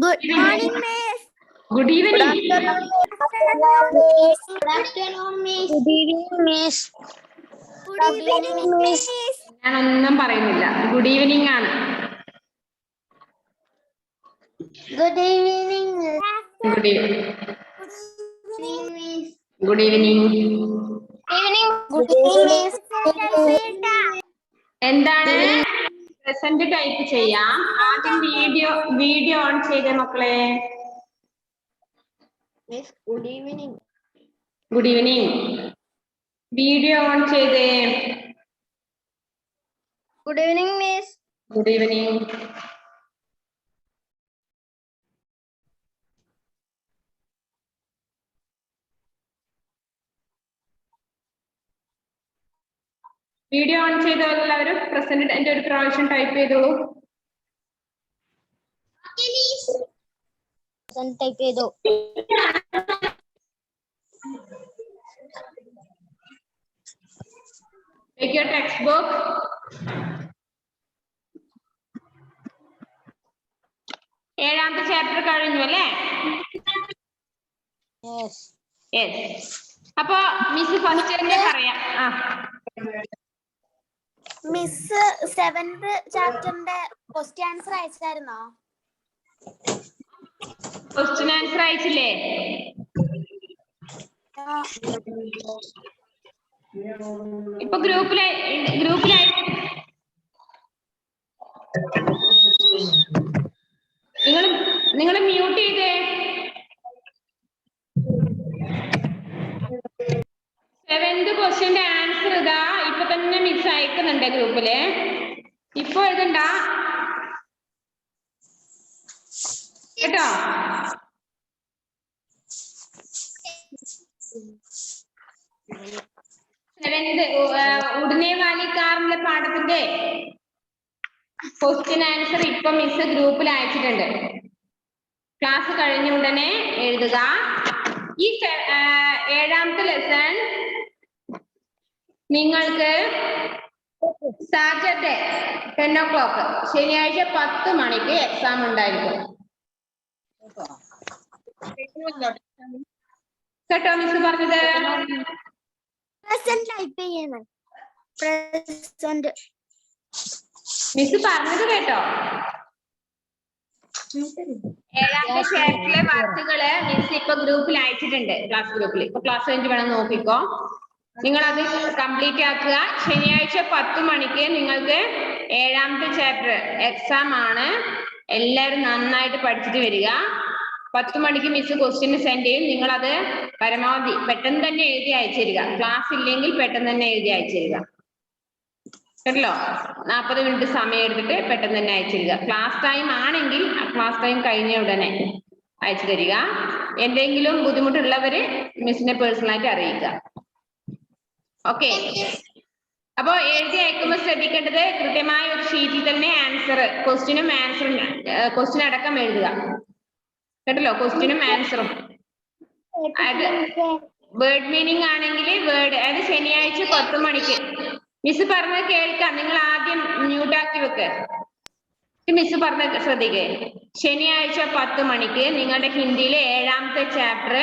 Good morning, miss. Good evening. Good afternoon, miss. Good afternoon, miss. Good evening, miss. Good evening, miss. ഞാനൊന്നും പറയുന്നില്ല. Good evening ആണ്. Good evening, miss. Good evening. Miss. Good evening. Good evening, miss. എന്താണ് present type ചെയ്യാം. ആദ്യം video on ചെയ്തേ മക്കളെ. Miss, good evening. Good evening. Video on ചെയ്തേ. Good evening, miss. Good evening. Video on ചെയ്ത എല്ലാവരും present എന്റെ ഒരു പ്രാവശ്യം ടൈപ്പ് ചെയ്തോളൂ. Present type ചെയ്തു. Take your textbook. ഏഴാമത്തെ ചാപ്റ്റർ കഴിഞ്ഞു അല്ലേ? Yes. യെസ്. അപ്പൊ മിസ് ഫസ്റ്റ് തന്നെ പറയാം. മിസ് 7th ചാപ്റ്ററിന്റെ ക്വസ്റ്റ്യൻ ആൻസർ അയച്ചായിരുന്നോ? ക്വസ്റ്റ്യൻ ആൻസർ അയച്ചില്ലേ? ഇപ്പൊ ഗ്രൂപ്പിലായി നിങ്ങൾ മ്യൂട്ട് ചെയ്തേ. 7th ക്വസ്റ്റ്യന്റെ ആൻസർ ഇതാ ഇപ്പൊ തന്നെ മിസ് അയക്കുന്നുണ്ട് ഗ്രൂപ്പില്. ഇപ്പൊ എഴുതണ്ട കേട്ടോ. 7th ഉടനെ വാലിക്കാറിന്റെ പാഠത്തിന്റെ ക്വസ്റ്റ്യൻ ആൻസർ ഇപ്പൊ മിസ് ഗ്രൂപ്പിൽ അയച്ചിട്ടുണ്ട്. ക്ലാസ് കഴിഞ്ഞ ഉടനെ എഴുതുക. ഈ 7ാമത്തെ ലെസൺ നിങ്ങൾക്ക് സാറ്റർഡേ 10 o'clock ശനിയാഴ്ച 10 മണിക്ക് എക്സാം ഉണ്ടായിരിക്കും കേട്ടോ. മിസ് പറഞ്ഞത് പ്രസന്റ് ടൈപ്പ് ചെയ്യണം. പ്രസന്റ് മിസ് പറഞ്ഞത് കേട്ടോ. 7ാമത്തെ ചാപ്റ്ററിലെ വർക്കുകള് മിസ് ഇപ്പൊ ഗ്രൂപ്പിൽ അയച്ചിട്ടുണ്ട്. ക്ലാസ് ഗ്രൂപ്പിൽ ഇപ്പൊ ക്ലാസ് കഴിഞ്ഞ് വേണം നോക്കിക്കോ. നിങ്ങൾ അത് കംപ്ലീറ്റ് ആക്കുക. ശനിയാഴ്ച 10 മണിക്ക് നിങ്ങൾക്ക് 7ാമത്തെ ചാപ്റ്റർ എക്സാം ആണ്. എല്ലാവരും നന്നായിട്ട് പഠിച്ചിട്ട് വരിക. 10 മണിക്ക് മിസ് ക്വസ്റ്റ്യൻ സെൻഡ് ചെയ്യും. നിങ്ങൾ അത് പരമാവധി പെട്ടെന്ന് തന്നെ എഴുതി അയച്ചിരിക. ക്ലാസ് ഇല്ലെങ്കിൽ പെട്ടെന്ന് തന്നെ എഴുതി അയച്ചിരിക കേട്ടല്ലോ. 40 മിനിറ്റ് സമയം എടുത്തിട്ട് പെട്ടെന്ന് തന്നെ അയച്ചിരിക. ക്ലാസ് ടൈം ആണെങ്കിൽ ക്ലാസ് ടൈം കഴിഞ്ഞ ഉടനെ അയച്ചു തരിക. എന്തെങ്കിലും ബുദ്ധിമുട്ടുള്ളവര് മിസ്സിനെ പേഴ്സണലായിട്ട് അറിയിക്കുക. ഓക്കെ. അപ്പോ എഴുതി അയക്കുമ്പോൾ ശ്രദ്ധിക്കേണ്ടത് കൃത്യമായ ഒരു ഷീറ്റിൽ തന്നെ ആൻസർ ക്വസ്റ്റ്യനും ആൻസറും ക്വസ്റ്റ്യൻ അടക്കം എഴുതുക കേട്ടല്ലോ. ക്വസ്റ്റ്യനും ആൻസറും വേർഡ് മീനിങ് ആണെങ്കിൽ വേർഡ് അതായത് ശനിയാഴ്ച 10 മണിക്ക് മിസ് പറഞ്ഞത് കേൾക്കാം. നിങ്ങൾ ആദ്യം മ്യൂട്ടാക്കി വെക്ക്. മിസ് പറഞ്ഞത് ശ്രദ്ധിക്കേ. ശനിയാഴ്ച 10 മണിക്ക് നിങ്ങളുടെ ഹിന്ദിയിലെ 7ാമത്തെ ചാപ്റ്റർ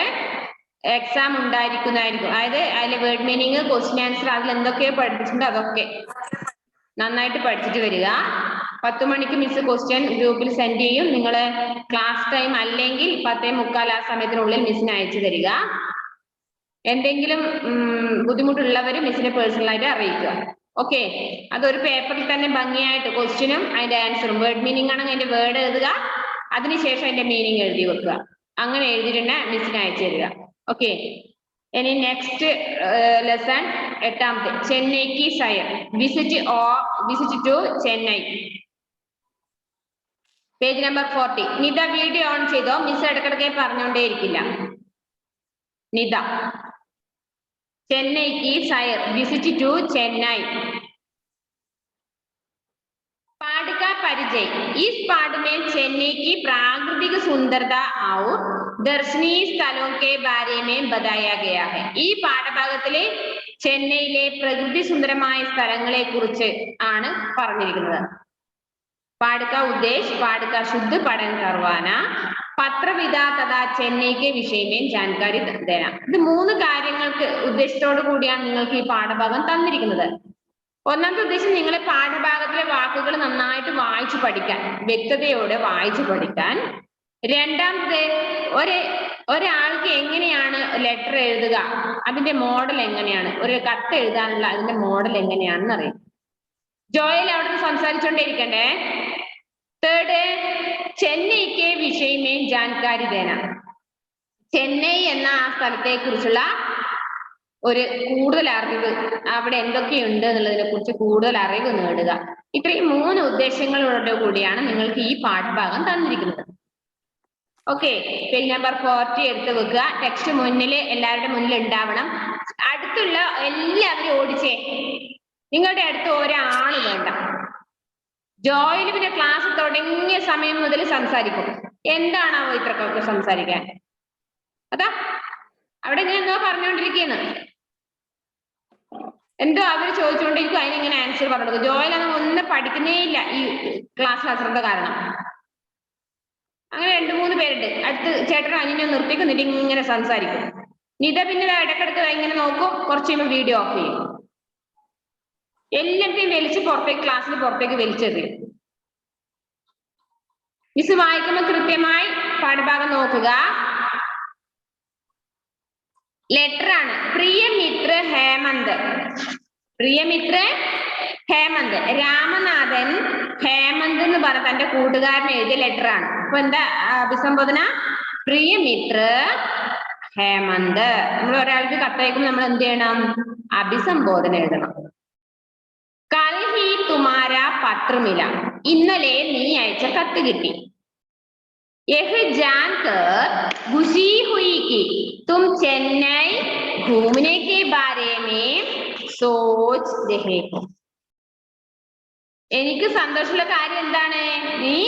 എക്സാം ഉണ്ടായിരിക്കുന്നതായിരിക്കും. അതായത് അതിലെ വേർഡ് മീനിങ് ക്വസ്റ്റ്യൻ ആൻസർ അതിൽ എന്തൊക്കെയോ പഠിച്ചിട്ടുണ്ട് അതൊക്കെ നന്നായിട്ട് പഠിച്ചിട്ട് വരിക. 10 മണിക്ക് മിസ് ക്വസ്റ്റ്യൻ ഗ്രൂപ്പിൽ സെൻഡ് ചെയ്യും. നിങ്ങൾ ക്ലാസ് ടൈം അല്ലെങ്കിൽ 10:45 ആ സമയത്തിനുള്ളിൽ മിസ്സിന് അയച്ചു തരിക. എന്തെങ്കിലും ബുദ്ധിമുട്ടുള്ളവര് മിസ്സിനെ പേഴ്സണലായിട്ട് അറിയിക്കുക. ഓക്കെ. അതൊരു പേപ്പറിൽ തന്നെ ഭംഗിയായിട്ട് ക്വസ്റ്റ്യനും അതിന്റെ ആൻസറും വേർഡ് മീനിങ് ആണെങ്കിൽ അതിന്റെ വേർഡ് എഴുതുക. അതിനുശേഷം അതിന്റെ മീനിങ് എഴുതി വെക്കുക. അങ്ങനെ എഴുതിയിട്ട് മിസ്സിന് അയച്ചു തരിക. ഓക്കെ. ഇനി നെക്സ്റ്റ് ലെസൺ 8ാമത്തെ ചെന്നൈക്ക് സയർ visit to Chennai. Page number 40. Nitha video on ചെയ്തോ. മിസ് ഇടക്കിടക്കെ പറഞ്ഞോണ്ടേ ഇരിക്കില്ല. निदा चेन्नई की सैर विजिट टू चेन्नई। पाठ का परिचय। इस पाठ में चेन्नई की प्राकृतिक सुंदरता और दर्शनीय स्थलों के बारे में बताया गया है। ഈ പാഠഭാഗത്തിലെ ചെന്നൈയിലെ പ്രകൃതി സുന്ദരമായ സ്ഥലങ്ങളെ കുറിച്ച് ആണ് പറഞ്ഞിരിക്കുന്നത്. पाठ का उद्देश्य पाठ का शुद्ध പഠനം करवाना പത്രവിധാ തഥാ ചെന്നൈ के विषय में जानकारी देना. ഇത് മൂന്ന് കാര്യങ്ങൾക്ക് ഉദ്ദേശത്തോടു കൂടിയാണ് നിങ്ങൾക്ക് ഈ പാഠഭാഗം തന്നിരിക്കുന്നത്. ഒന്നാമത്തെ ഉദ്ദേശം നിങ്ങളെ പാഠഭാഗത്തിലെ വാക്കുകൾ നന്നായിട്ട് വായിച്ചു പഠിക്കാൻ, വ്യക്തതയോടെ വായിച്ചു പഠിക്കാൻ. രണ്ടാമത്തെ ഒരാൾക്ക് എങ്ങനെയാണ് ലെറ്റർ എഴുതുക, അതിന്റെ മോഡൽ എങ്ങനെയാണ്, ഒരു കത്ത് എഴുതാനുള്ള അതിന്റെ മോഡൽ എങ്ങനെയാണെന്ന് അറിയാം. ജോയൽ അവിടെ നിന്ന് സംസാരിച്ചുകൊണ്ടേയിരിക്കണ്ടേ. തേർഡ്, ചെന്നൈക്ക് വിഷയമേ ജാൻകാരി ദേന. ചെന്നൈ എന്ന ആ സ്ഥലത്തെ കുറിച്ചുള്ള ഒരു കൂടുതൽ അറിവ്, അവിടെ എന്തൊക്കെയുണ്ട് എന്നുള്ളതിനെ കുറിച്ച് കൂടുതൽ അറിവ് നേടുക. ഇത്രയും മൂന്ന് ഉദ്ദേശങ്ങളോട് കൂടിയാണ് നിങ്ങൾക്ക് ഈ പാഠഭാഗം തന്നിരിക്കുന്നത്. ഓക്കെ, പേജ് നമ്പർ 40 എടുത്ത് വെക്കുക. ടെക്സ്റ്റ് മുന്നിൽ എല്ലാവരുടെ മുന്നിൽ ഉണ്ടാവണം. അടുത്തുള്ള എല്ലാവരും ഓടിച്ചേ. നിങ്ങളുടെ അടുത്ത് ഒരാള് വേണ്ട. ജോയിൽ പിന്നെ ക്ലാസ് തുടങ്ങിയ സമയം മുതൽ സംസാരിക്കും. എന്താണാവോ ഇത്രക്കൊക്കെ സംസാരിക്കാൻ? അതാ അവിടെ ഇങ്ങനെ എന്തോ പറഞ്ഞുകൊണ്ടിരിക്കുന്നു, എന്തോ അവർ ചോദിച്ചുകൊണ്ടിരിക്കും, അതിനിങ്ങനെ ആൻസർ പറഞ്ഞു കൊടുക്കും. ജോയിൽ അത് ഒന്നും പഠിക്കുന്നേ ഇല്ല ഈ ക്ലാസ്സിൽ അശ്രദ്ധ കാരണം. അങ്ങനെ 2-3 പേരുണ്ട്. അടുത്ത് ചേട്ടൻ അനിനെ നിർത്തിക്കുന്നിട്ട് ഇങ്ങനെ സംസാരിക്കും. നിത പിന്നെ ഇടക്കിടക്ക് ഇങ്ങനെ നോക്കും, കുറച്ച് കഴിയുമ്പോൾ വീഡിയോ ഓഫ് ചെയ്യും. എല്ലാத்தைയും വലിച്ച് പുറത്തേക്ക്, ക്ലാസ്സിൽ പുറത്തേക്ക് വലിച്ചെറിയും. മിസ് വായിക്കുമ്പോൾ കൃത്യമായി പാഠഭാഗം നോക്കുക. ലെറ്റർ ആണ്. പ്രിയമിത്ര ഹേമന്ത്. പ്രിയമിത്ര ഹേമന്ത്. രാമനാഥൻ ഹേമന്ത് എന്ന് പറഞ്ഞ തന്റെ കൂട്ടുകാരൻ എഴുതിയ ലെറ്റർ ആണ്. അപ്പൊ എന്താ അഭിസംബോധന? പ്രിയമിത്ര ഹേമന്ത്. നമ്മൾ ഒരാൾക്ക് കത്തയക്കുമ്പോൾ നമ്മൾ എന്ത് ചെയ്യണം? അഭിസംബോധന എഴുതണം. കൽ ഹി തുമാര പത്ര മില. ഇന്നലെ നീ അയച്ച കത്ത് കിട്ടി. യഹ് ജാൻകർ ഖുശി ഹുയി കി തും ചെന്നൈ ഘൂമനെ കെ ബാരെ മേ സോച്ച് രഹേ ഹോ. എനിക്ക് സന്തോഷമുള്ള കാര്യം എന്താണ്? നീ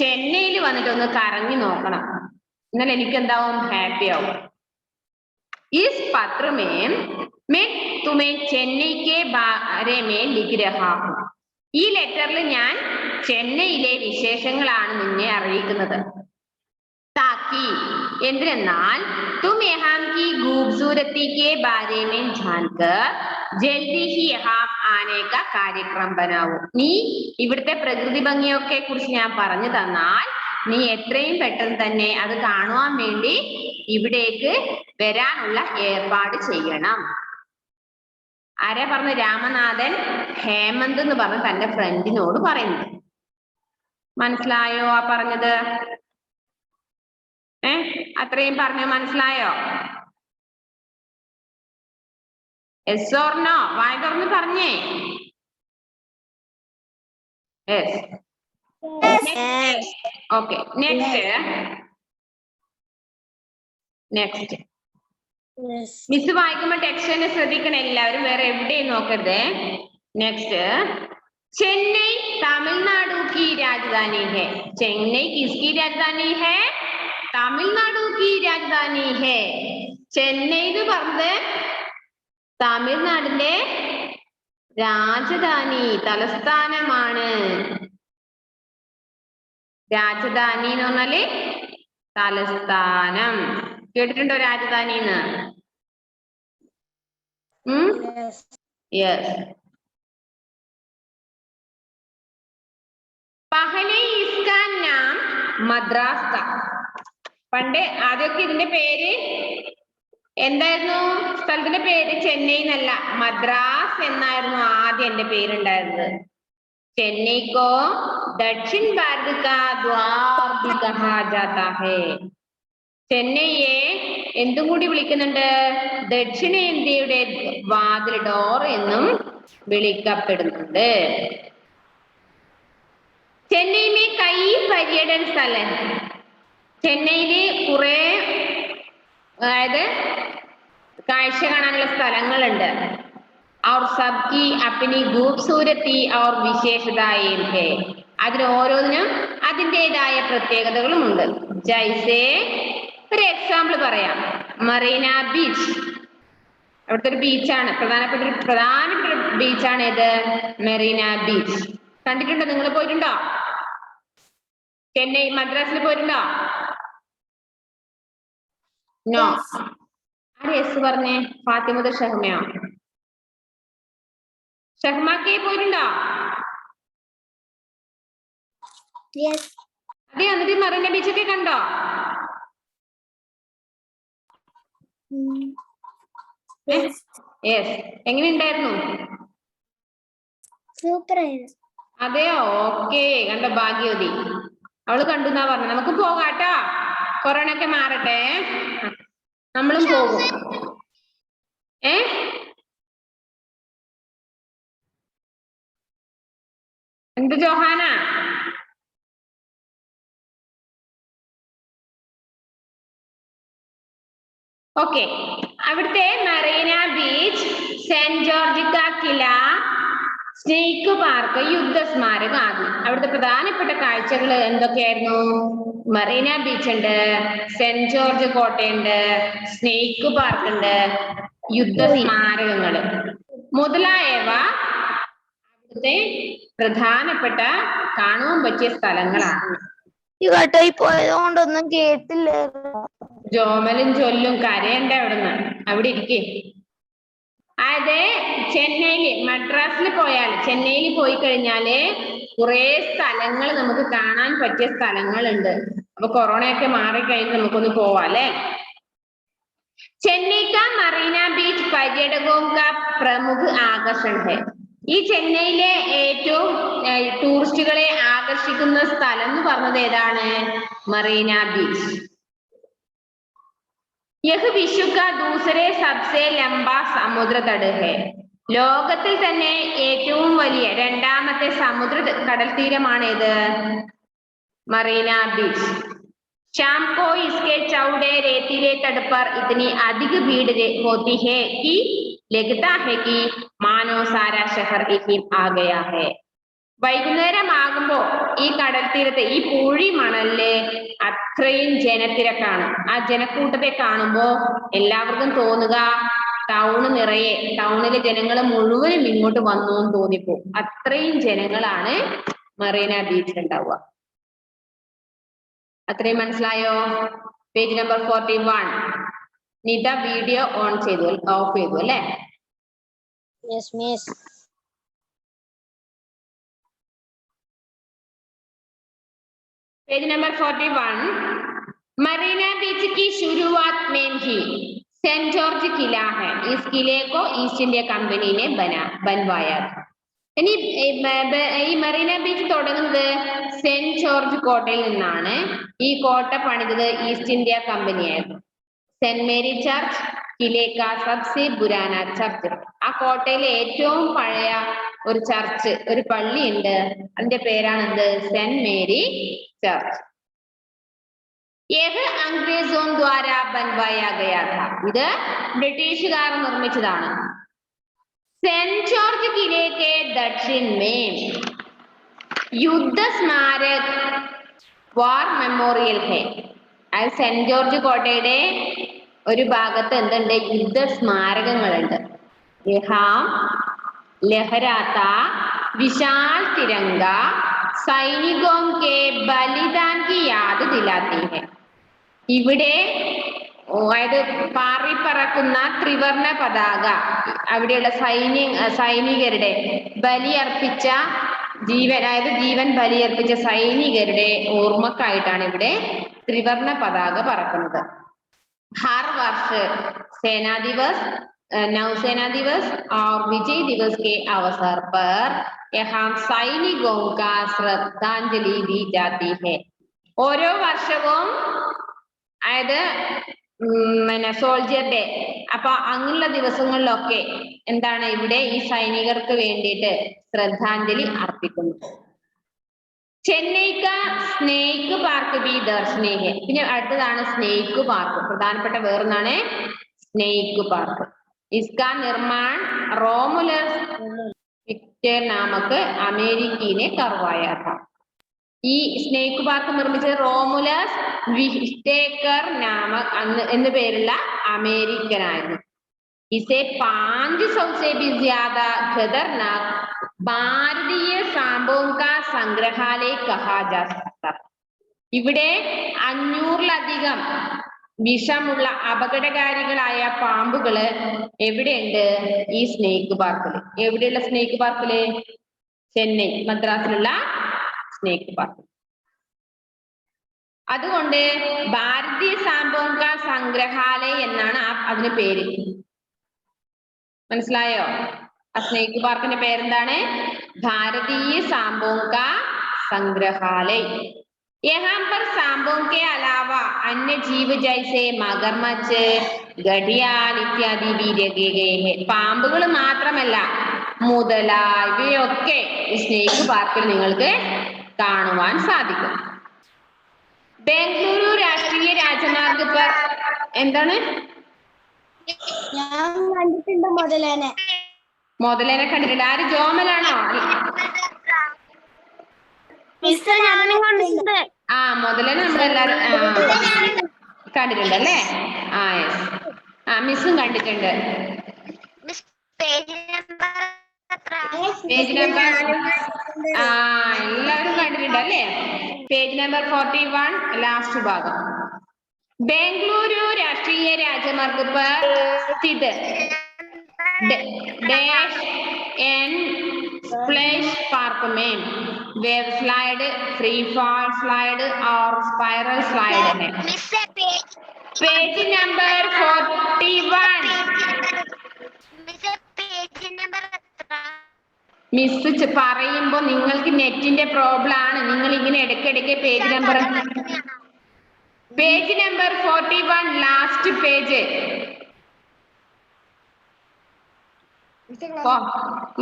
ചെന്നൈയിൽ വന്നിട്ട് ഒന്ന് കറങ്ങി നോക്കണം. എന്നാൽ എനിക്ക് എന്താവും? ഹാപ്പി ആവും. ഇസ് പത്ര മേ मैं तुम्हें चेन्नई के बारे में लिख रहा हूं. ഈ ലെറ്ററിൽ ഞാൻ ചെന്നൈയിലെ വിശേഷങ്ങളാണ് നിന്നെ അറിയിക്കുന്നത്. താക്കി എന്തിനെന്നാൽ തും യഹാം കി ഖൂബ്സൂരത്തി കെ ബാരെ में जानकर जल्दी ही यहाँ आने का कार्यक्रम बनाओ. നീ ഇവിടുത്തെ പ്രകൃതി ഭംഗിയൊക്കെ കുറിച്ച് ഞാൻ പറഞ്ഞു തന്നാൽ നീ എത്രയും പെട്ടെന്ന് തന്നെ അത് കാണുവാൻ വേണ്ടി ഇവിടേക്ക് വരാനുള്ള ഏർപ്പാട് ചെയ്യണം. ആരാ പറഞ്ഞു? രാമനാഥൻ ഹേമന്ത് എന്ന് പറഞ്ഞ തന്റെ ഫ്രണ്ടിനോട് പറയുന്നത്. മനസ്സിലായോ ആ പറഞ്ഞത്? അത്രയും പറഞ്ഞു മനസ്സിലായോ? Yes or no? വായ തുറന്ന് പറഞ്ഞേ. യെസ്. ഓക്കെ, നെക്സ്റ്റ് മിസ് വായിക്കുമ്പോ ടെക്സ്റ്റ് തന്നെ ശ്രദ്ധിക്കണം എല്ലാവരും, വേറെ എവിടെയും നോക്കരുത്. നെക്സ്റ്റ്, ചെന്നൈ തമിഴ്നാടു की राजधानी है. ചെന്നൈ किसकी राजधानी है? തമിഴ്നാടു की राजधानी है. ചെന്നൈ എന്ന് പറഞ്ഞത് തമിഴ്നാടിന്റെ രാജധാനി, തലസ്ഥാനമാണ്. രാജധാനി എന്ന് പറഞ്ഞാല് തലസ്ഥാനം. കേട്ടിട്ടുണ്ടോ രാജധാനിന്ന്? യെസ്. പഹലെ ഇസ്കാ നാം മദ്രാസ് ത. പണ്ട് ആദ്യമൊക്കെ ഇതിന്റെ പേര് എന്തായിരുന്നു? സ്ഥലത്തിന്റെ പേര് ചെന്നൈ എന്നല്ല, മദ്രാസ് എന്നായിരുന്നു ആദ്യം എന്റെ പേരുണ്ടായിരുന്നത്. ചെന്നൈക്കോ ദക്ഷിൺ ഭാരത് കാ ദ്വാർ ഭി കഹാ ജാതാ ഹൈ. ചെന്നൈയെ എന്തും കൂടി വിളിക്കുന്നുണ്ട്? ദക്ഷിണേന്ത്യയുടെ വാതിൽ, ഡോർ എന്നും വിളിക്കപ്പെടുന്നുണ്ട്. ചെന്നൈ മേ കൈ പര്യടന സ്ഥലം. ചെന്നൈയില് കുറെ, അതായത് കാഴ്ച കാണാനുള്ള സ്ഥലങ്ങളുണ്ട്. और सबकी अपनी खूबसूरती और विशेषताएं है. അതിന് ഓരോന്നിനും അതിൻ്റെതായ പ്രത്യേകതകളും ഉണ്ട്. ജൈസേ ഒരു എക്സാമ്പിൾ പറയാം. മറീന ബീച്ച്, അവിടുത്തെ ഒരു ബീച്ചാണ്, പ്രധാനപ്പെട്ട ബീച്ചാണ് ഇത്, മെറീന ബീച്ച്. കണ്ടിട്ടുണ്ടോ? നിങ്ങൾ പോയിട്ടുണ്ടോ? ചെന്നൈ മദ്രാസിൽ പോയിട്ടുണ്ടോ? നോ. ആര് യെസ് പറഞ്ഞേ? ഫാത്തിമത് ഷഹ്മയോ? ഷഹ്മാക്കെ പോയിട്ടുണ്ടോ? അതെ, എന്നിട്ട് മറീന ബീച്ചൊക്കെ കണ്ടോ? യെസ്. എങ്ങനെയുണ്ടായിരുന്നു? സൂപ്പർ. അതെയോ? ഓക്കെ. കണ്ടോ ഭാഗ്യവതി, അവള് കണ്ടു എന്നാ പറഞ്ഞു. നമുക്ക് പോകാട്ടോ, കൊറോണ ഒക്കെ മാറട്ടെ, നമ്മളും പോകും. എന്ത് ജോഹാന? ഓക്കെ. അവിടുത്തെ മറീന ബീച്ച്, സെന്റ് ജോർജ് കില, സ്നേക്ക് പാർക്ക്, യുദ്ധസ്മാരകം ആദി. അവിടുത്തെ പ്രധാനപ്പെട്ട കാഴ്ചകൾ എന്തൊക്കെയായിരുന്നു? മറീന ബീച്ച് ഉണ്ട്, സെന്റ് ജോർജ് കോട്ടയുണ്ട്, സ്നേക്ക് പാർക്ക് ഉണ്ട്, യുദ്ധസ്മാരകങ്ങള് മുതലായവ അവിടുത്തെ പ്രധാനപ്പെട്ട കാണുവാൻ പറ്റിയ സ്ഥലങ്ങളാണ്. കേട്ടായി പോയതുകൊണ്ടൊന്നും കേട്ടില്ല. ജോമലും ചൊല്ലും കരയണ്ട അവിടുന്ന്, അവിടെ ഇരിക്കേ. അതെ, ചെന്നൈയില് മദ്രാസിൽ പോയാൽ, ചെന്നൈയിൽ പോയി കഴിഞ്ഞാല് കുറെ സ്ഥലങ്ങൾ നമുക്ക് കാണാൻ പറ്റിയ സ്ഥലങ്ങളുണ്ട്. അപ്പൊ കൊറോണയൊക്കെ മാറിക്കഴിഞ്ഞ് നമുക്കൊന്ന് പോവാം അല്ലെ. ചെന്നൈ കാ മറീന ബീച്ച് പര്യടകോं का പ്രമുഖ ആകർഷൺ ഹെ. ഈ ചെന്നൈയിലെ ഏറ്റവും ടൂറിസ്റ്റുകളെ ആകർഷിക്കുന്ന സ്ഥലം എന്ന് പറഞ്ഞത് ഏതാണ്? മറീന ബീച്ച്. यह विश्व का दूसरे सबसे लंबा समुद्र तट है. ലോകത്തിൽ തന്നെ ഏറ്റവും വലിയ രണ്ടാമത്തെ സമുദ്ര കടൽ തീരമാണ് ഇത്, മറീന ബീച്ച്. शाम को इसके चौड़े रेतीले तट पर इतनी अधिक भीड़ होती है कि लगता है कि मानो सारा शहर यहीं आ गया है. വൈകുന്നേരം ആകുമ്പോ ഈ കടൽ തീരത്ത് ഈ പൂഴി മണലില് അത്രയും ജനത്തിരക്കാണ്. ആ ജനക്കൂട്ടത്തെ കാണുമ്പോ എല്ലാവർക്കും തോന്നുക ടൗണ് നിറയെ, ടൗണിലെ ജനങ്ങൾ മുഴുവനും ഇങ്ങോട്ട് വന്നു എന്ന് തോന്നിപ്പോ. അത്രയും ജനങ്ങളാണ് മറീന ബീച്ചിൽ ഉണ്ടാവുക. അത്രയും മനസ്സിലായോ? Page number 41. Nitha video on ചെയ്തു, ഓഫ് ചെയ്തു അല്ലെ? Yes miss. Page number 41. Marina Beach की शुरुआत में ही सेंट जॉर्ज किला है. इस किले को ईस्ट इंडिया कंपनी ने बनवाया था. ഇനി ഈ മറീന ബീച്ച് തുടങ്ങുന്നത് സെന്റ് ജോർജ് കോട്ടയിൽ നിന്നാണ്. ഈ കോട്ട പണിതത് ഈസ്റ്റ് ഇന്ത്യ കമ്പനിയായിരുന്നു. സെന്റ് മേരി ചർച്ച് കിലേ കാ സബ്സെ പുരാന ചർച്ച്. ആ കോട്ടയിലെ ഏറ്റവും പഴയ ഒരു ചർച്ച്, ഒരു പള്ളി ഉണ്ട്, അതിന്റെ പേരാണെന്ത്? Saint Mary Church. അംഗ്രേസോं द्वारा बनवाया गया था. ഇത് ബ്രിട്ടീഷുകാർ നിർമ്മിച്ചതാണ്. सेंट जॉर्ज किले के दक्षिण में युद्ध स्मारक वार मेमोरियल है. അത് സെന്റ് ജോർജ് കോട്ടയുടെ ഒരു ഭാഗത്ത് എന്തുണ്ട്? യുദ്ധ സ്മാരകങ്ങളുണ്ട്. ലഹരാത്ത വിശാൽ തിരങ്ക സൈനികോं के बलिदान की याद दिलाती है. ഇവിടെ അതായത് പാറിപ്പറക്കുന്ന ത്രിവർണ പതാക, അവിടെയുള്ള സൈനികരുടെ ബലിയർപ്പിച്ച അതായത് ജീവൻ ബലിയർപ്പിച്ച സൈനികരുടെ ഓർമ്മക്കായിട്ടാണ് ഇവിടെ ത്രിവർണ പതാക പറക്കുന്നത്. ഹർ വർഷ സേനാ ദിവസ്, नौसेना दिवस और विजय दिवस के अवसर पर यहाँ सैनिकों का श्रद्धांजलि दी जाती है. ഓരോ വർഷവും അതായത് സോൾജിയർ ഡേ, അപ്പൊ അങ്ങനെയുള്ള ദിവസങ്ങളിലൊക്കെ എന്താണ് ഇവിടെ ഈ സൈനികർക്ക് വേണ്ടിയിട്ട് ശ്രദ്ധാഞ്ജലി അർപ്പിക്കുന്നു. ചെന്നൈക്ക സ്നേക്ക് പാർക്ക് ബി ദർശനീയ. പിന്നെ അടുത്തതാണ് സ്നേക്ക് പാർക്ക്. പ്രധാനപ്പെട്ട വേറൊന്നാണ് സ്നേക്ക് പാർക്ക്. इसका निर्माण रोमुलस विक्टर नामक अमेरिकी ने करवाया था. ഈ സ്നേക്ക് പാർക്ക് നിർമ്മിച്ചത് റോമുലസ് വിക്ടേക്കർ നാമക് എന്ന് പേരുള്ള അമേരിക്കനായിരുന്നു. इसे 500 से भी ज्यादा खतरनाक भारतीय सांपों का संग्रहालय कहा जा सकता. ഇവിടെ 500-ലധികം വിഷമുള്ള അപകടകാരികളായ പാമ്പുകള് എവിടെയുണ്ട്? ഈ സ്നേക്ക് പാർക്കില്. എവിടെയുള്ള സ്നേക്ക് പാർക്കില്? ചെന്നൈ, മദ്രാസിലുള്ള സ്നേക്ക് പാർക്ക്. അതുകൊണ്ട് ഭാരതീയ സാംബോങ്ക സംഗ്രഹാലയ എന്നാണ് അതിന് പേര്. മനസ്സിലായോ? ആ സ്നേക്ക് പാർക്കിന്റെ പേരെന്താണ്? ഭാരതീയ സാംബോങ്ക संग्रहालय। यहाँ पर सांपों के अलावा अन्य जीव जैसे मगरमच्छ, घड़ियाल इत्यादि भी रखे गए हैं. പാമ്പുകൾ മാത്രമല്ല മുതല ഇവയൊക്കെ ഈ സ്നേക്ക് പാർക്കിൽ നിങ്ങൾക്ക് കാണുവാൻ സാധിക്കും. ബംഗളൂരു രാഷ്ട്രീയ രാജമാർഗ് पर എന്താണ്? ഞാൻ കണ്ടിട്ടുണ്ട് മുതലേനെ. മുതലേനെ കണ്ടിട്ടുണ്ട്. ആര്? ജോമലാണോ? ആ മുതലേനെ നമ്മളെല്ലാരും കണ്ടിട്ടുണ്ട് അല്ലേ? ആ യെസ്. ആ മിസ്സും കണ്ടിട്ടുണ്ട്. പേജ് നമ്പർ എല്ലാവരും കണ്ടിട്ടുണ്ട് അല്ലേ? പേജ് നമ്പർ 41 ലാസ്റ്റ് ഭാഗം. बेंगलुरु राष्ट्रीय राजमार्ग पर स्थित डैश एंड स्प्लैश पार्क में wave slide, free fall slide और स्पाइरल स्लाइड है. Page number 41. മിസ് പറയുമ്പോ നിങ്ങൾക്ക് നെറ്റിന്റെ പ്രോബ്ലം ആണ്. നിങ്ങൾ ഇങ്ങനെ ഇടയ്ക്കിടയ്ക്ക് page number 41 last page.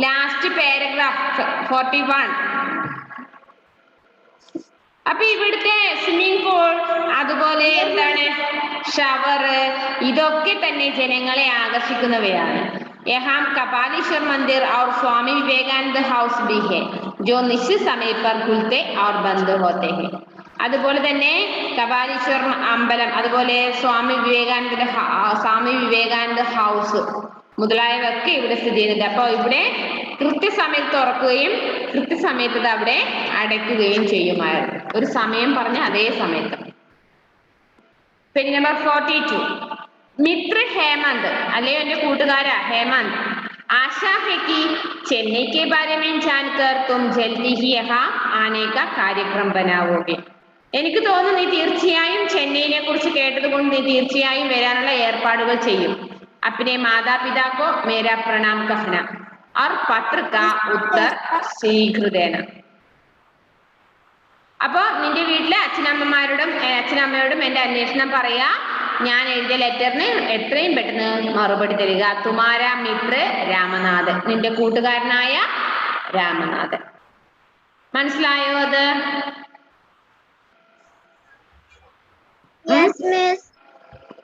Last paragraph 41. അപ്പൊ ഇവിടുത്തെ സ്വിമ്മിംഗ് പൂൾ, അതുപോലെ എന്താണ് ഷവർ, ഇതൊക്കെ തന്നെ ജനങ്ങളെ ആകർഷിക്കുന്നവയാണ്. यहाँ कपालीश्वर मंदिर और स्वामी विवेकानंद हाउस भी है जो निश्चित समय पर खुलते और बंद होते हैं. അതുപോലെ തന്നെ കപാലീശ്വർ അമ്പലം, അതുപോലെ സ്വാമി വിവേകാനന്ദ ഹൗസ് മുതലായവയൊക്കെ ഇവിടെ സ്ഥിതി ചെയ്യുന്നുണ്ട്. അപ്പൊ ഇവിടെ കൃത്യസമയത്ത് തുറക്കുകയും കൃത്യസമയത്ത് അവിടെ അടയ്ക്കുകയും ചെയ്യുമായിരുന്നു. ഒരു സമയം പറഞ്ഞ അതേ സമയത്ത്. Page number 42. मित्र हेमंत, अले एंटे कूटुकारा हेमंत, आशा है कि चेन्नई के बारे में जानकर तुम जल्दी ही यहाँ आने का कार्यक्रम बनाओगे. എനിക്ക് തോന്നുന്നു നീ തീർച്ചയായും ചെന്നൈനെ കുറിച്ച് കേട്ടതുകൊണ്ട് നീ തീർച്ചയായും വരാനുള്ള ഏർപ്പാടുകൾ ചെയ്യും. अपने माता पिता को मेरा प्रणाम कहना और पत्र का उत्तर शीघ्र देना. അപ്പൊ നിന്റെ വീട്ടിലെ അച്ഛനമ്മയോടും എന്റെ അന്വേഷണം പറയാ. ഞാൻ എഴുതിയ ലെറ്ററിന് എത്രയും പെട്ടെന്ന് മറുപടി തരിക. തുമാര മിത്ര രാമനാഥൻ, നിന്റെ കൂട്ടുകാരനായ രാമനാഥൻ. മനസ്സിലായോ അത്?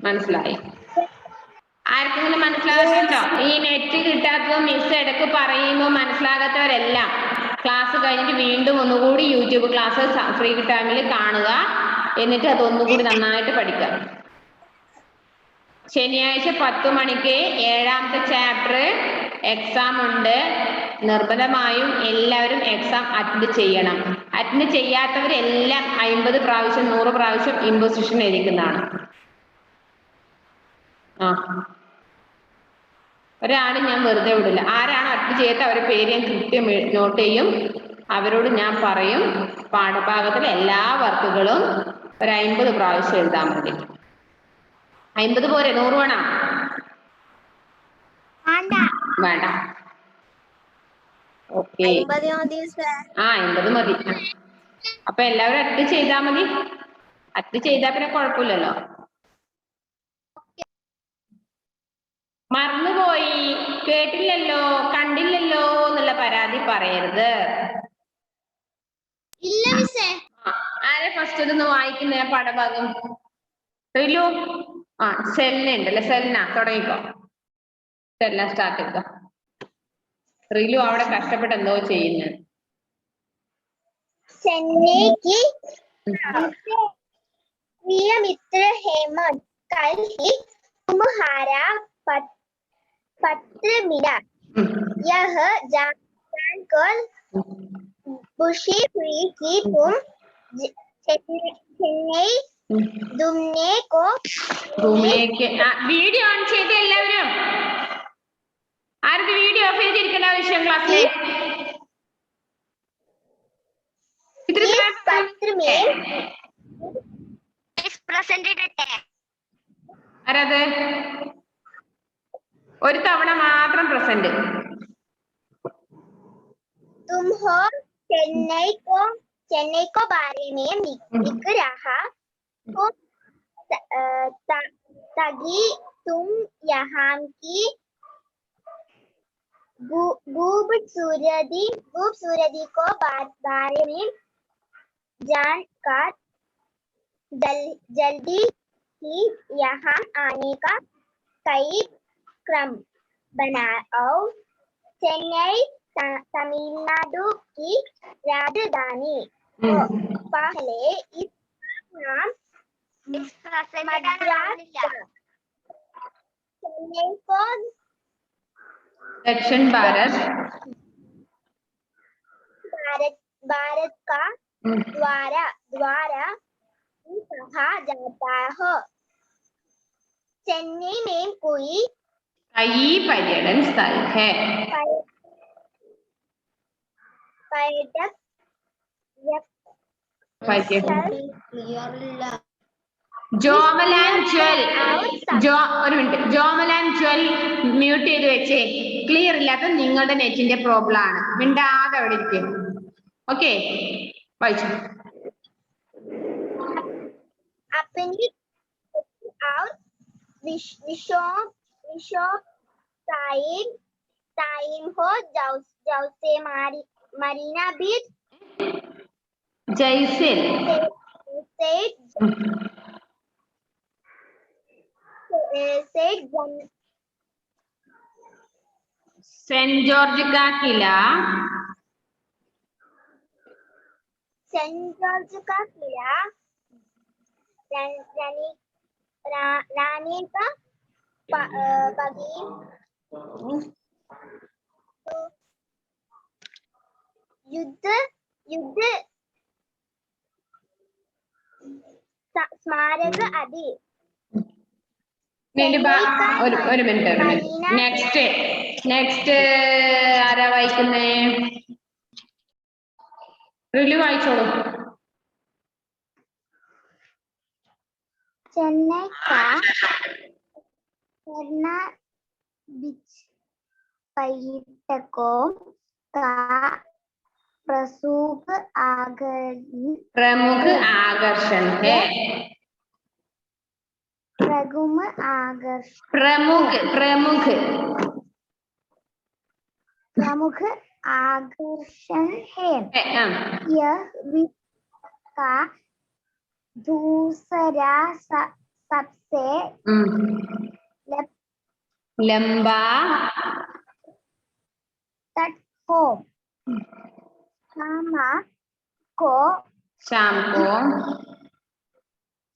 മനസ്സിലായി? ആർക്കെങ്കിലും മനസ്സിലാകുന്നുണ്ടോ? ഈ നെറ്റ് കിട്ടാത്തതും മിസ് ഇടയ്ക്ക് പറയുമ്പോൾ മനസ്സിലാകാത്തവരെല്ലാം ക്ലാസ് കഴിഞ്ഞിട്ട് വീണ്ടും ഒന്നുകൂടി യൂട്യൂബ് ക്ലാസ് ഫ്രീ ടൈമിൽ കാണുക. എന്നിട്ട് അതൊന്നുകൂടി നന്നായിട്ട് പഠിക്കുക. ശനിയാഴ്ച 10 മണിക്ക് 7ാമത്തെ ചാപ്റ്റർ എക്സാം ഉണ്ട്. നിർബന്ധമായും എല്ലാവരും എക്സാം അറ്റൻഡ് ചെയ്യണം. അറ്റൻഡ് ചെയ്യാത്തവരെല്ലാം 50 പ്രാവശ്യം 100 പ്രാവശ്യം ഇമ്പോസിഷൻ എഴുതിക്കുന്നതാണ്. ഒരാൾ ഞാൻ വെറുതെ വിടില്ല. ആരാണ് അറ്റൻഡ് ചെയ്യാത്ത അവരുടെ പേര് ഞാൻ കൃത്യം നോട്ട് ചെയ്യും. അവരോട് ഞാൻ പറയും പാഠഭാഗത്തിലെ എല്ലാ വർക്കുകളും ഒരു 50 പ്രാവശ്യം എഴുതാൻ മതി. 50 പോരെ? 100 വേണോ? വേണ്ട. ഓക്കെ, 50 മതി. അപ്പൊ എല്ലാവരും അറ്റൻഡ് ചെയ്താൽ മതി. അറ്റൻഡ് ചെയ്താൽ പിന്നെ കുഴപ്പമില്ലല്ലോ. മറന്നുപോയി, കേട്ടില്ലല്ലോ, കണ്ടില്ലല്ലോ എന്നുള്ള പരാതി പറയരുത്. ആരെ ഫസ്റ്റ് ഇതൊന്ന് വായിക്കുന്ന പാഠഭാഗം? റിലു. സെൽന ഉണ്ടല്ലേ? സെൽന തുടങ്ങിക്കോ. സെൽന സ്റ്റാർട്ട് ചെയ്തോ. റിലു അവിടെ കഷ്ടപ്പെട്ട് എന്തോ ചെയ്യുന്നു. ചെന്നൈക്ക് प्रिय मित्र हेमंत, कल ही तुम्हारा पत्र मिला. यह जानकर खुशी हुई कि तुम चेन्नई घूमने को റൂമിലേക്ക് വീഡിയോ ഓൺ ചെയ്ത് എല്ലാവരും ആർക്ക് വീഡിയോ ഓഫ് ചെയ്തിരിക്കുന്ന വിഷയം ക്ലാസ്സിലെ इस पत्र में इस presented ആരത് ഒരു തവണ മാത്രം പ്രസന്റ് तुम हो चेन्नई को बारे में लिख रहा हो ताकि तुम यहाँ की खूबसूरती को बारे में जानकर जल्दी ही यहाँ आने का कई क्रम बनाओ। चेन्नई तमिलनाडु की राजधानी पहले इसका नाम मद्रास था। चेन्नई को दक्षिण भारत का द्वारा कहा जाता है। चेन्नई में कई पर्यटन स्थल है। ജോമലാൻ ജ്വൽ ഒരു മിനിറ്റ് ജോമലാൻ ജ്വൽ മ്യൂട്ട് ചെയ്ത് വെച്ചേ ക്ലിയർ ഇല്ലാത്ത നിങ്ങളുടെ നെറ്റിന്റെ പ്രോബ്ലം ആണ് മിണ്ടാതെ അവിടെ ഇരിക്കും ഓക്കെ വായിച്ചു अपनी और विशो टाइम हो जाओ से मरीना बीच जैसे सेंट जॉर्ज का किला रानी का युद्ध स्मारक आदि ഒരു മിനിറ്റ് നെക്സ്റ്റ് ആരാ വായിക്കുന്നേ റിലു വായിച്ചോളൂ चेन्नई का बीच पर्यटकों का प्रमुख आकर्षण है प्रमुख आकर्षण है यह विश्व का दूसरा सबसे लंबा तट हो शाम को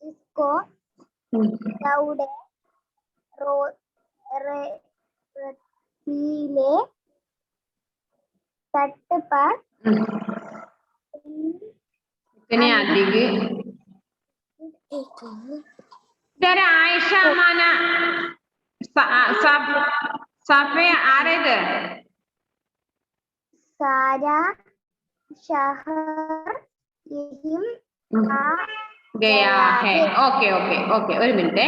इसको दौड़े रसीले तट पर इधर आयशा माना सफे आ रहे सारा शहर यही आ गया है ओके ओके ओके ഒരു മിനിറ്റ്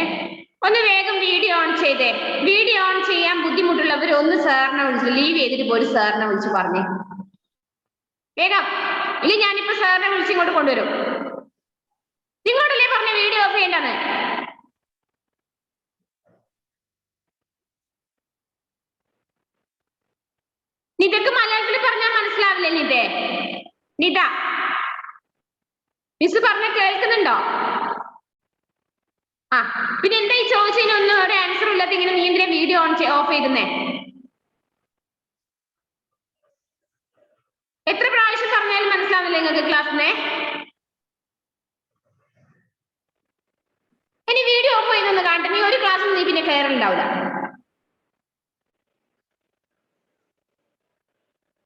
ഒന്ന് വേഗം വീഡിയോ ഓൺ ചെയ്തേ വീഡിയോ ഓൺ ചെയ്യാൻ ബുദ്ധിമുട്ടുള്ളവർ ഒന്ന് സാറിനെ വിളിച്ച് ലീവ് ചെയ്തിട്ട് പോയി സാറിനെ വിളിച്ച് പറഞ്ഞേ വേഗം ഇല്ല ഞാനിപ്പോ സാറിനെ വിളിച്ച് ഇങ്ങോട്ട് കൊണ്ടുവരും നിങ്ങളോടല്ലേ പറഞ്ഞ വീഡിയോ ഓഫ് ചെയ്യേണ്ടെന്ന് നിതക്ക് മലയാളത്തിൽ പറഞ്ഞാൽ മനസ്സിലാവില്ലേ നിത മിസ് പറഞ്ഞ കേൾക്കുന്നുണ്ടോ ആ പിന്നെ എന്താ ഈ ചോദിച്ചതിനൊന്നും ഒരു ആൻസർ ഇല്ലാത്ത ഇങ്ങനെ നീ എന്തിനാ വീഡിയോ ഓഫ് ചെയ്തേ എത്ര പ്രാവശ്യം പറഞ്ഞാലും മനസ്സിലാവില്ല നിങ്ങൾക്ക് ക്ലാസ്സിനെ ഇനി വീഡിയോ ഓഫ് ചെയ്തൊന്ന് കാണട്ടെ നീ ഒരു ക്ലാസ്സിൽ നീ പിന്നെ കയറുണ്ടാവില്ല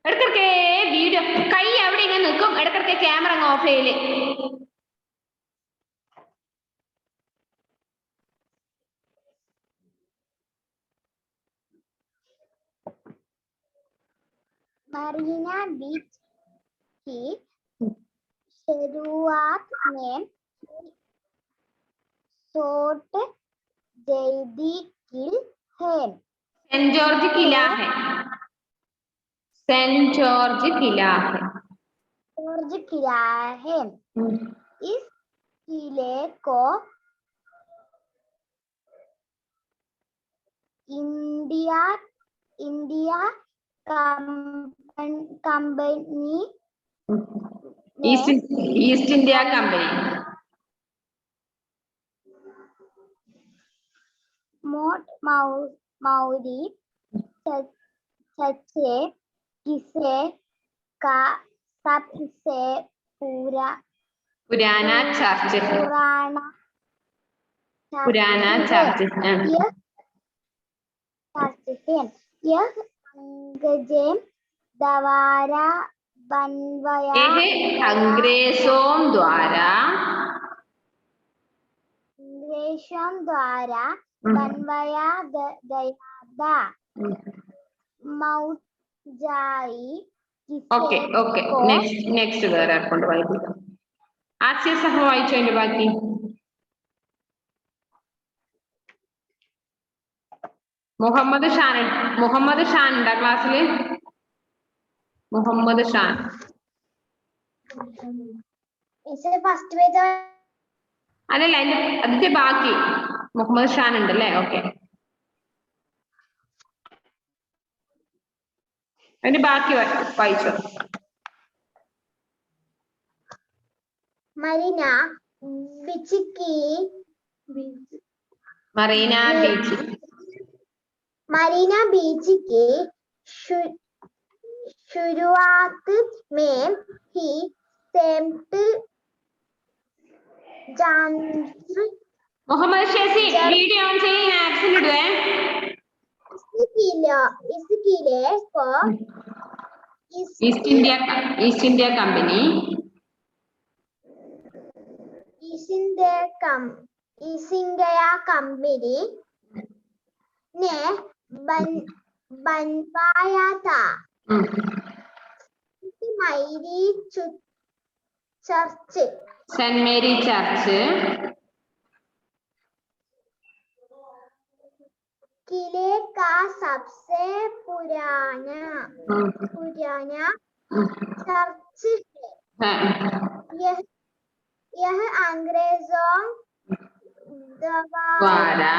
ഇടക്കിടക്ക് വീഡിയോ കൈ അവിടെ ഇങ്ങനെ നിൽക്കും ഇടക്കിടക്ക് ക്യാമറ അങ്ങ് ഓഫ് ചെയ്യല് मरीना बीच की शुरुआत में सोट जैदी किल है। सेंट जॉर्ज किला है। सेंट जॉर्ज किला है। जॉर्ज किला है। इस किले को India Company East India Company मौरी सच्चे किसे का सबसे पुराना चर्च है। पुराना चर्च है। यह अंग्रेजों द्वारा बनवाया बनवाया गया था। मौजाई ഓക്കെ നെക്സ്റ്റ് വേറെ കൊണ്ട് വായിപ്പിക്കാം. ആസ്യ സഹ വായിച്ചോ അതിന്റെ ബാക്കി. മുഹമ്മദ് ഷാൻ ഉണ്ടാ ക്ലാസ്സില്? മുഹമ്മദ് ഷാൻ ഫസ്റ്റ് പേജ് അല്ലല്ല അതിന്റെ ബാക്കി മുഹമ്മദ് ഷാൻ ഉണ്ടല്ലേ? ഓക്കെ, അതിന്റെ ബാക്കി വായിച്ചോ. मरीना बीच की शुरुआत में ही Saint George Muhammad Shezi video on ചെയ്യ്, ആപ്സിൽ ഇടുവേ. इस किले को East India Company East India Company ने बनवाया था। सेंट मेरी चर्च किले का सबसे पुराना चर्च है। यह अंग्रेजों द्वारा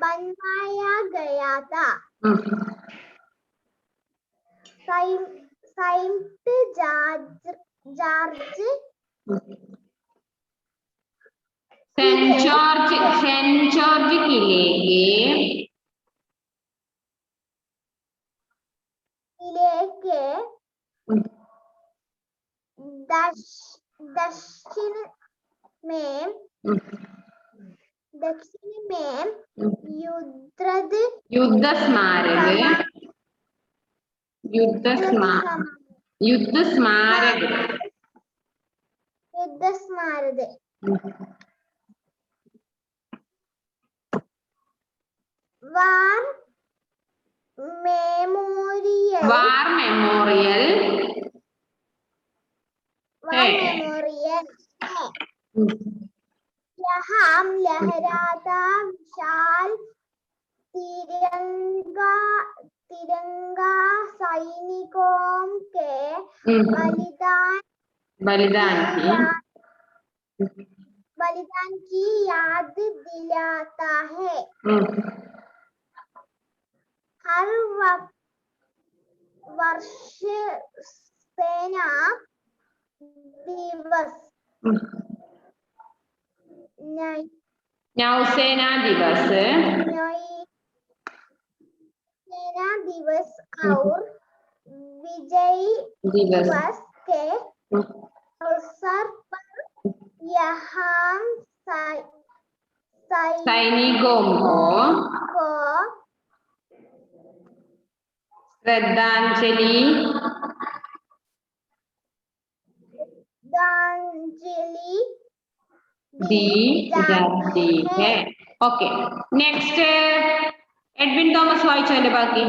बनवाया गया था। सेंट जॉर्ज किले के दक्षिण में युद्ध स्मारक वार मेमोरियल है। यहाँ लहराता विशाल तिरंगा सैनिकों के बलिदान की याद दिलाता है। हर वर्ष सेना दिवस नौसेना दिवस और विजय दिवस के अवसर पर यहाँ सैनिकों को श्रद्धांजलि दी जाती है। ओके, नेक्स्ट എഡ്വിൻ തോമസ് വായിച്ചോ എന്റെ ബാക്കി.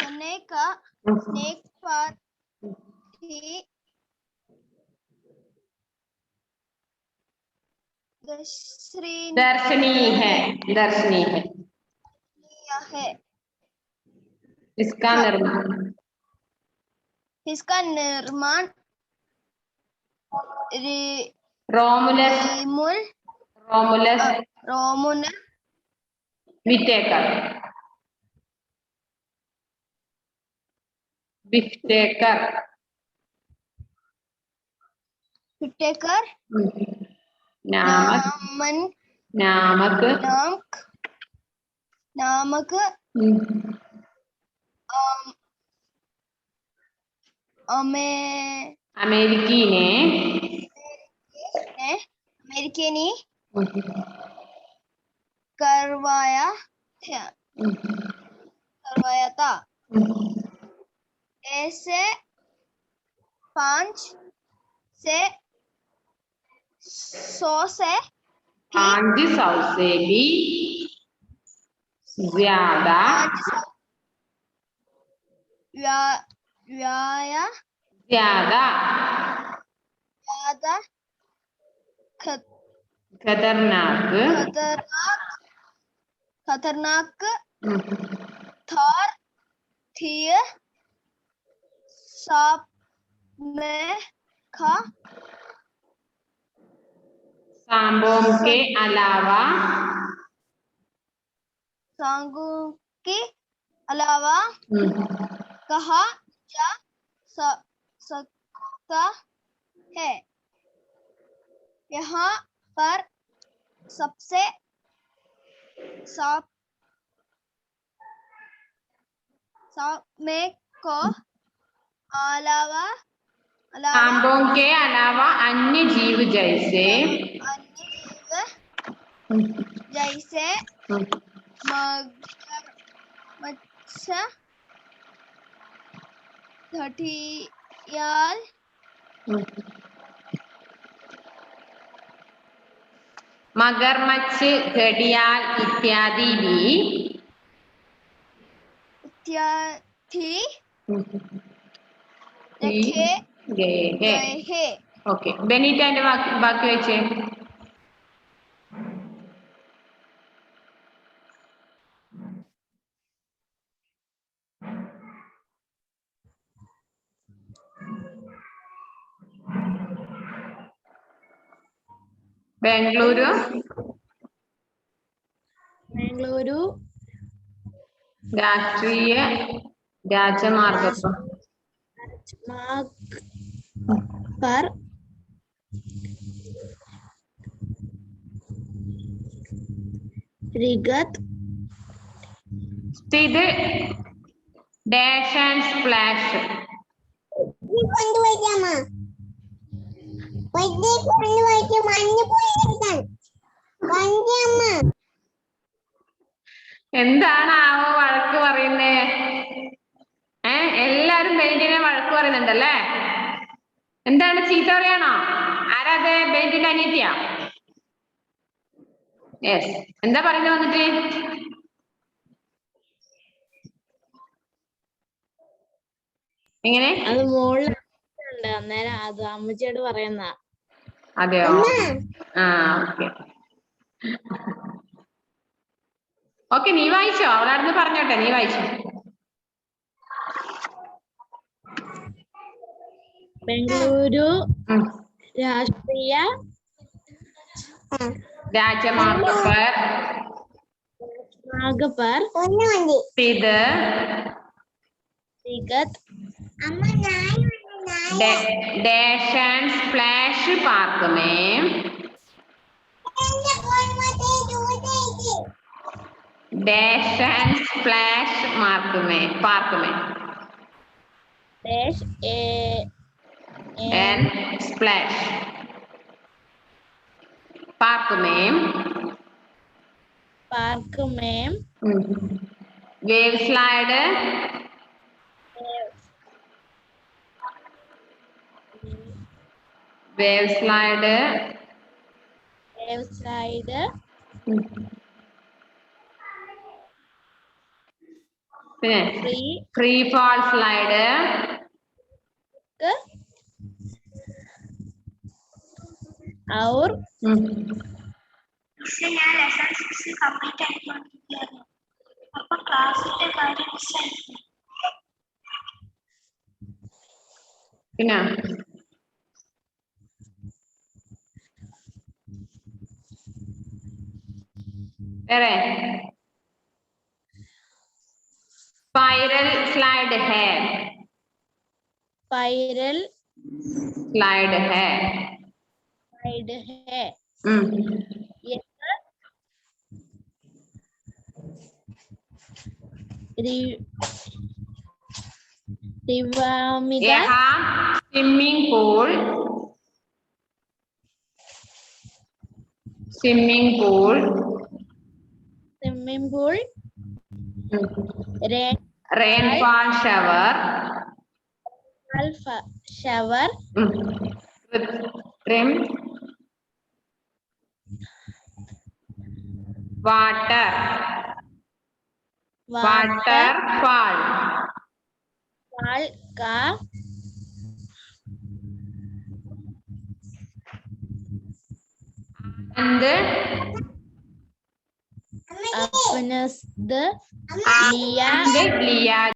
चने का स्नेक पर ही दर्शनी है इसका निर्माण रोमुलस विटेकर नामक अमेरिकी ने करवाया था। ऐसे 500 से भी ज्यादा खतरनाक थार थी। सांबों के अलावा कहा जा सकता है। यहाँ पर सबसे में को अलावा सांबों के अलावा अन्य जीव जैसे मगरमच्छ, घड़ियाल, इत्यादि भी रखे गए हैं। ओके, बेनीटा बाकी വെച്ചേ. बेंगलुरु राष्ट्रीय राजमार्ग पर स्थित डैश एंड स्प्लैश എന്താണാവോ വഴക്ക് പറയുന്നേ? എല്ലാരും ബെന്റിനെ വഴക്ക് പറയുന്നുണ്ടല്ലേ? എന്താണ്, ചീത്ത പറയാണോ? ആരാത്? ബെന്റിന്റെ അനിയത്തിയാ? യെസ്. എന്താ പറയുന്നത് വന്നിട്ട്? എങ്ങനെ? അത് മോളിലുണ്ട്, അന്നേരം അത് അമ്മച്ചിയോട് പറയുന്ന. അതെയോ? ഓക്കെ ഓക്കെ, നീ വായിച്ചോ? അവളായിരുന്നു പറഞ്ഞോട്ടെ, നീ വായിച്ചോ. बेंगलुरु राष्ट्रीय राजमार्ग पर स्थित डैश एंड स्प्लैश पार्क में डैश एंड स्प्लैश पार्क में डैश एंड स्प्लैश पार्क में wave slide Wave slide. Wave slide. പിന്നെ Free. Free fall slide. Our. പക്ഷെ ഞാൻ ലെസൺ 6 കംപ്ലീറ്റ് ആയിക്കൊണ്ടിരിക്കുകയായിരുന്നു. അപ്പൊ ക്ലാസ്സിന്റെ കാര്യം മിസ്സായി. പിന്നെ വേറെ spiral slide है. Spiral Slide है. slide है. Yes. Rivamida. यहाँ swimming pool. Swimming pool. Swimming pool. Rainfall shower. Shower. Trim. Water. Waterfall. Fall का And अपने लिया